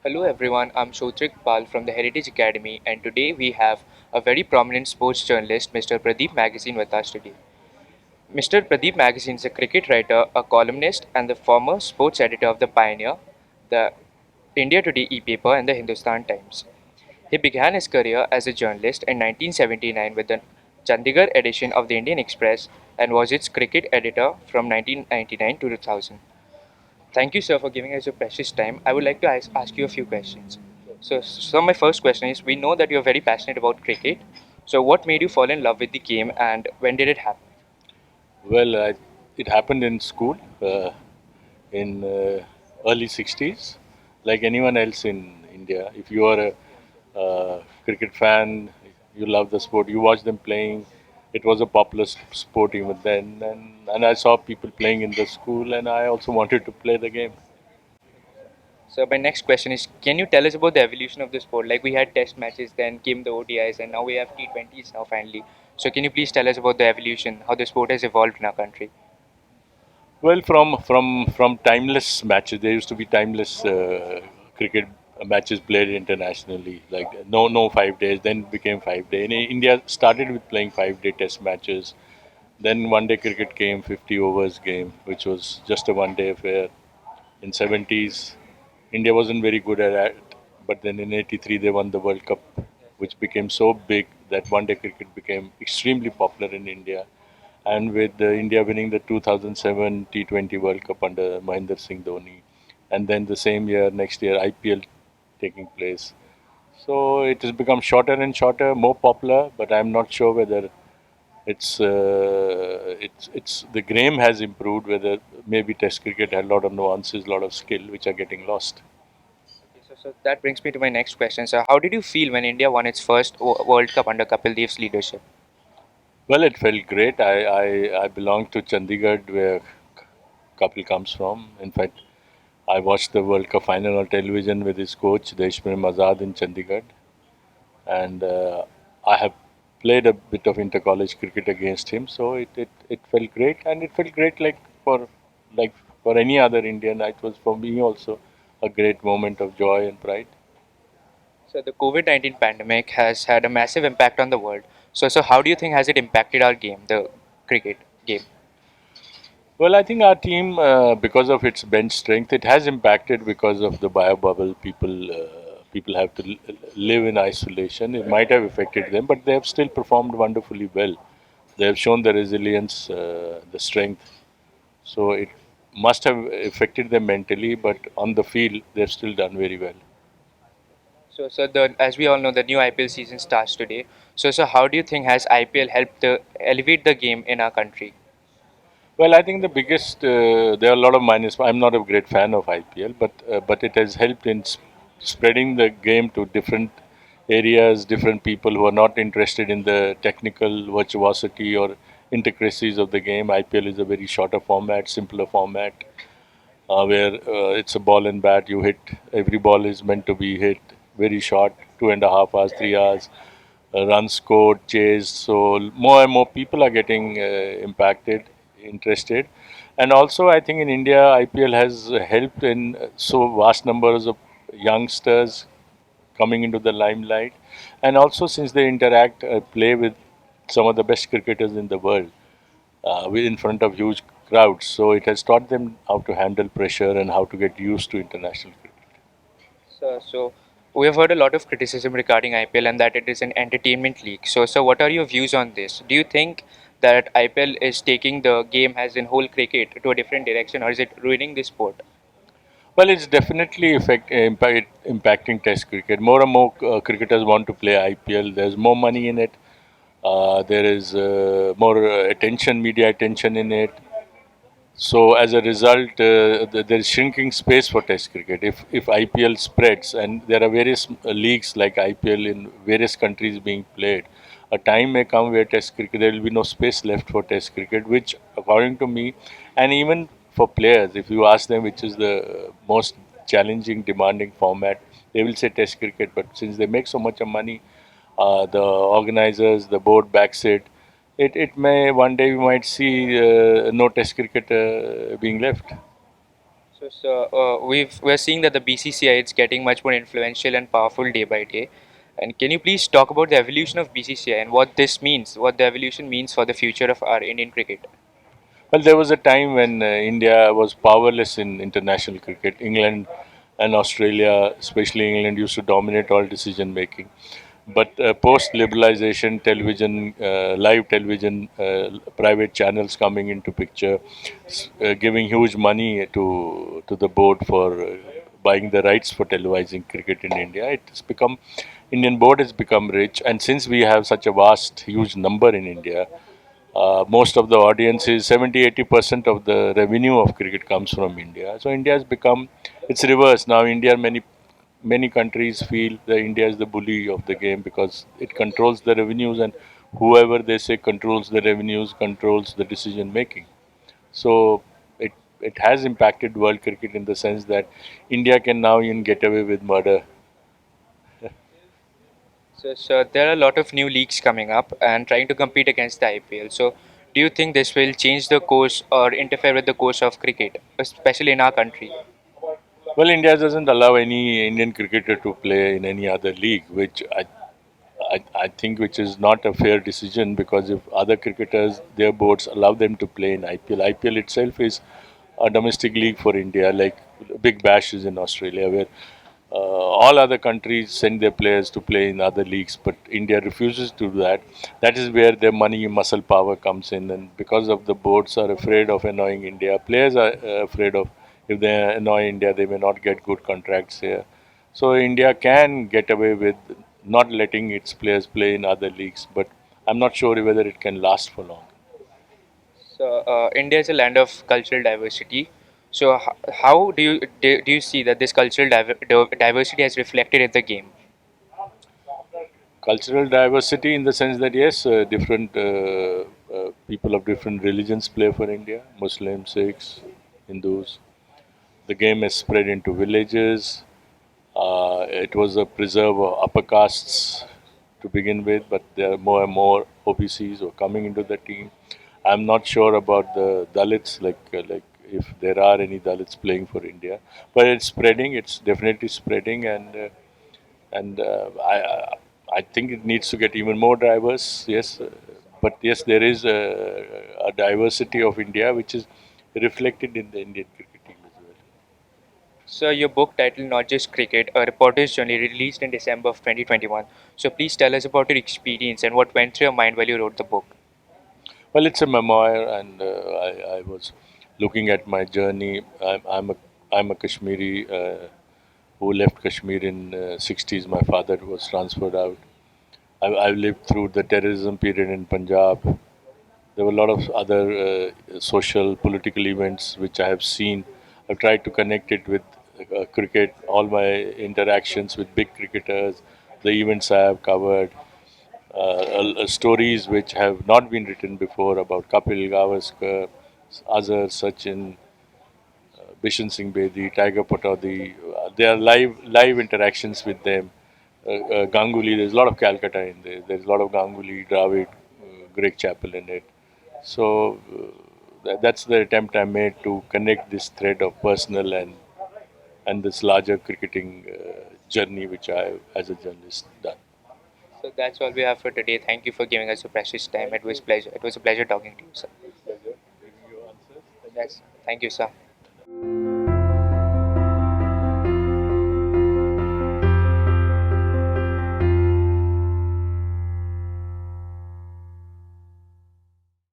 Hello everyone, I'm Shotrik Pal from the Heritage Academy, and today we have a very prominent sports journalist, Mr. Pradeep Magazine, with us today. Mr. Pradeep Magazine is a cricket writer, a columnist, and the former sports editor of the Pioneer, the India Today e-paper, and the Hindustan Times. He began his career as a journalist in 1979 with the Chandigarh edition of the Indian Express and was its cricket editor from 1999 to 2000. Thank you, sir, for giving us your precious time. I would like to ask you a few questions. So, my first question is: we know that you're very passionate about cricket. So, what made you fall in love with the game, and when did it happen? It happened in school in early 60s, like anyone else in India. If you are a cricket fan, you love the sport, you watch them playing. It was a popular sport even then, and I saw people playing in the school, and I also wanted to play the game. So, my next question is: can you tell us about the evolution of the sport? Like we had Test matches, then came the ODIs, and now we have T20s now finally. So, can you please tell us about the evolution, how the sport has evolved in our country? Well, from timeless matches, there used to be timeless cricket matches played internationally. Like no 5 days, then became 5 day. And India started with playing 5 day test matches. Then one day cricket came, 50 overs game, which was just a 1 day affair. In 70s, India wasn't very good at it, but then in 83 they won the World Cup, which became so big that one day cricket became extremely popular in India. And with India winning the 2007 T20 World Cup under Mahendra Singh Dhoni, and then the same year, next year, IPL taking place. So it has become shorter and shorter, more popular, but I'm not sure whether it's the game has improved. Whether maybe Test cricket had a lot of nuances, a lot of skill, which are getting lost. Okay, so that brings me to my next question. So, how did you feel when India won its first World Cup under Kapil Dev's leadership? Well, it felt great. I belong to Chandigarh, where Kapil comes from. In fact, I watched the World Cup final on television with his coach Deshprem Azad in Chandigarh, and I have played a bit of inter-college cricket against him. So it felt great, and it felt great for like for any other Indian. It was for me also a great moment of joy and pride. So the COVID-19 pandemic has had a massive impact on the world. So how do you think has it impacted our game, the cricket game? Well, I think our team, because of its bench strength, it has impacted because of the bio bubble. People have to live in isolation. It might have affected them, but they have still performed wonderfully well. They have shown the resilience, the strength. So it must have affected them mentally, but on the field, they've still done very well. So the as we all know, the new IPL season starts today. So how do you think has IPL helped elevate the game in our country? Well, I think the biggest there are a lot of minus. I'm not a great fan of IPL, but it has helped in spreading the game to different areas, different people who are not interested in the technical virtuosity or intricacies of the game. IPL is a very shorter format, simpler format, where it's a ball and bat. You hit every ball is meant to be hit very short, 2.5 hours, 3 hours. Runs scored, chased. So more and more people are getting impacted, interested, and also I think in India IPL has helped in so vast numbers of youngsters coming into the limelight, and also since they interact, play with some of the best cricketers in the world in front of huge crowds. So it has taught them how to handle pressure and how to get used to international cricket. So we have heard a lot of criticism regarding IPL and that it is an entertainment league. So what are your views on this? Do you think that IPL is taking the game as in whole cricket to a different direction, or is it ruining the sport? Well, it's definitely impacting Test cricket. More and more cricketers want to play IPL. There's more money in it. There is more attention, media attention in it. So as a result, there is shrinking space for Test cricket. If IPL spreads, and there are various leagues like IPL in various countries being played, a time may come where Test cricket there will be no space left for Test cricket, which, according to me, and even for players, if you ask them which is the most challenging, demanding format, they will say Test cricket. But since they make so much of money, the organizers, the board backs it. It may one day we might see no Test cricket being left. We're seeing that the BCCI is getting much more influential and powerful day by day. And can you please talk about the evolution of BCCI and what this means, what the evolution means for the future of our Indian cricket? Well, there was a time when India was powerless in international cricket. England and Australia, especially England, used to dominate all decision making. But post liberalization, television, live television, private channels coming into picture, giving huge money to the board for buying the rights for televising cricket in India. It's become Indian board has become rich, and since we have such a vast, huge number in India, most of the audience is 70-80% of the revenue of cricket comes from India. So India has become, it's reverse now. India, many countries feel that India is the bully of the game because it controls the revenues, and whoever they say controls the revenues controls the decision making. So it has impacted world cricket in the sense that India can now even get away with murder. So there are a lot of new leagues coming up and trying to compete against the IPL. So do you think this will change the course or interfere with the course of cricket, especially in our country? Well, India doesn't allow any Indian cricketer to play in any other league, which I think which is not a fair decision, because if other cricketers, their boards allow them to play in IPL, IPL itself is a domestic league for India, like Big Bash is in Australia, where all other countries send their players to play in other leagues, but India refuses to do that. That is where their money, muscle power comes in, and because of the boards are afraid of annoying India, players are afraid of if they annoy India, they may not get good contracts here. So India can get away with not letting its players play in other leagues, but I'm not sure whether it can last for long. So India is a land of cultural diversity. So how do you see that this cultural diversity has reflected in the game? Cultural diversity in the sense that yes, different people of different religions play for India, Muslims, Sikhs, Hindus. The game has spread into villages. It was a preserve of upper castes to begin with, but there are more and more OBCs who are coming into the team. I'm not sure about the Dalits, like if there are any Dalits playing for India, but it's spreading. It's definitely spreading, and I think it needs to get even more diverse. Yes, but yes, there is a diversity of India which is reflected in the Indian cricket team as well. So your book titled Not Just Cricket, A Reporter's Journey, released in December of 2021. So please tell us about your experience and what went through your mind while you wrote the book. Well, it's a memoir, and I was looking at my journey. I'm a Kashmiri who left Kashmir in 60s. My father was transferred out. I've lived through the terrorism period in Punjab. There were a lot of other social, political events which I have seen. I've tried to connect it with cricket, all my interactions with big cricketers, the events I have covered, stories which have not been written before about Kapil Gavaskar, Azhar, Sachin, Bishan Singh Bedi, Tiger Pataudy. There are live interactions with them. Ganguly, there's a lot of Calcutta in there. There's a lot of Ganguly, Dravid, Greg Chappell in it. So that's the attempt I made to connect this thread of personal and this larger cricketing journey which I, as a journalist, done. So that's all we have for today. Thank you for giving us your precious time. It was a pleasure talking to you, sir. Pleasure giving you answers. Thank you. Yes, thank you, sir.